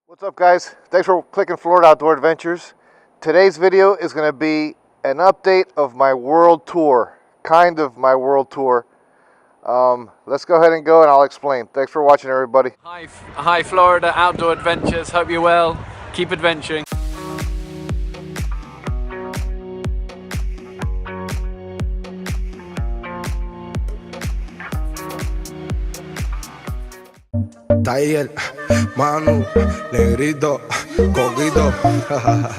What's up, guys? Thanks for clicking Florida Outdoor Adventures. Today's video is going to be an update of my world tour, kind of my world tour. Let's go ahead and go and I'll explain. Thanks for watching, everybody. Hi Florida Outdoor Adventures, hope you're well, keep adventuring. Taller, Manu, Negrito, Coquito,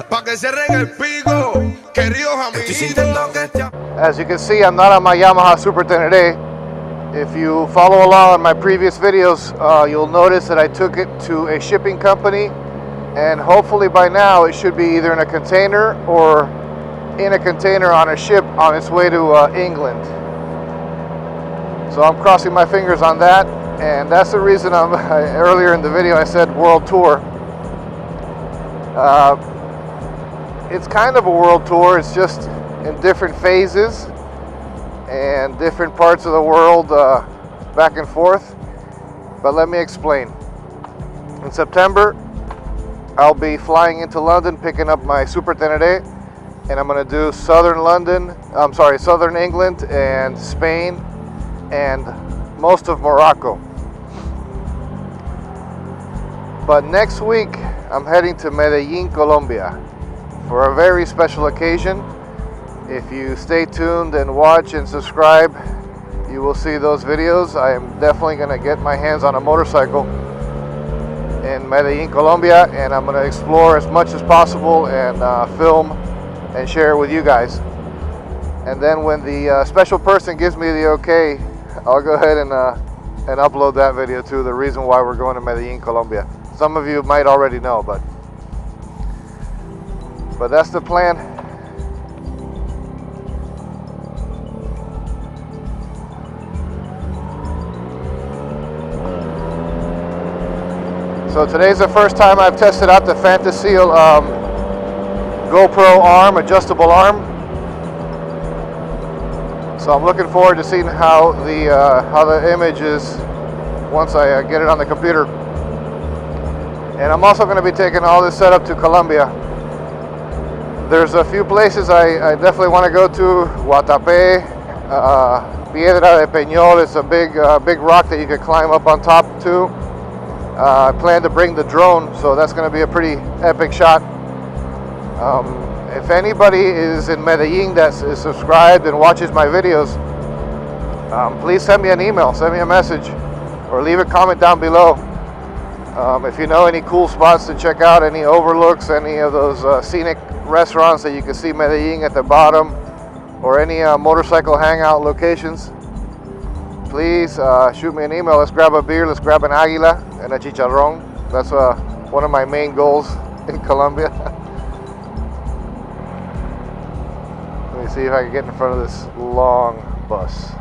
pa' que se regue el pico, queridos amiguitos. As you can see, I'm not on my Yamaha Super 10A. If you follow along on my previous videos, you'll notice that I took it to a shipping company, and hopefully by now it should be either in a container or in a container on a ship on its way to England. So I'm crossing my fingers on that. And that's the reason earlier in the video I said world tour. It's kind of a world tour. It's just in different phases and different parts of the world, back and forth. But let me explain. In September, I'll be flying into London, picking up my Super 10A, and I'm going to do southern England and Spain and most of Morocco. But next week, I'm heading to Medellin, Colombia for a very special occasion. If you stay tuned and watch and subscribe, you will see those videos. I am definitely going to get my hands on a motorcycle in Medellin, Colombia, and I'm going to explore as much as possible and film and share it with you guys. And then when the special person gives me the okay, I'll go ahead and upload that video too, the reason why we're going to Medellin, Colombia. Some of you might already know, but that's the plan. So today's the first time I've tested out the Fantasy GoPro arm, adjustable arm. So I'm looking forward to seeing how the image is once I get it on the computer. And I'm also going to be taking all this setup to Colombia. There's a few places I definitely want to go to. Guatapé, Piedra de Peñol is a big rock that you could climb up on top to. I plan to bring the drone, so that's going to be a pretty epic shot. If anybody is in Medellin that is subscribed and watches my videos, please send me an email, send me a message, or leave a comment down below. If you know any cool spots to check out, any overlooks, any of those scenic restaurants that you can see Medellin at the bottom, or any motorcycle hangout locations, please shoot me an email. Let's grab a beer, let's grab an águila and a chicharrón. That's one of my main goals in Colombia. Let me see if I can get in front of this long bus.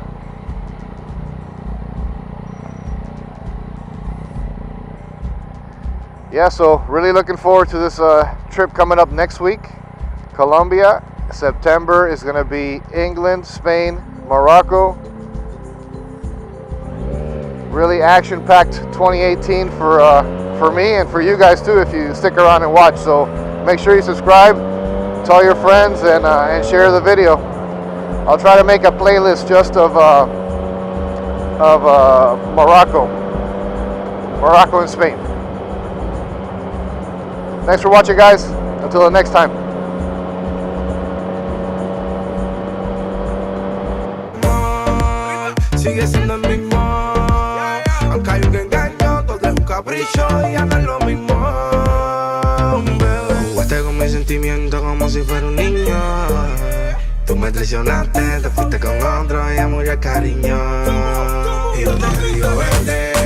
Yeah, so really looking forward to this trip coming up next week. Colombia. September is going to be England, Spain, Morocco. Really action-packed 2018 for me and for you guys too, if you stick around and watch. So make sure you subscribe, tell your friends, and share the video. I'll try to make a playlist just of Morocco and Spain. Thanks for watching, guys. Until the next time. Sigue siendo el mismo, aunque hay un engaño, todo es un capricho y ya no es lo mismo. Jugaste con mis sentimientos como si fuera un niño. Tú me traicionaste, te fuiste con otro y ya murió el cariño. Y yo te digo verde.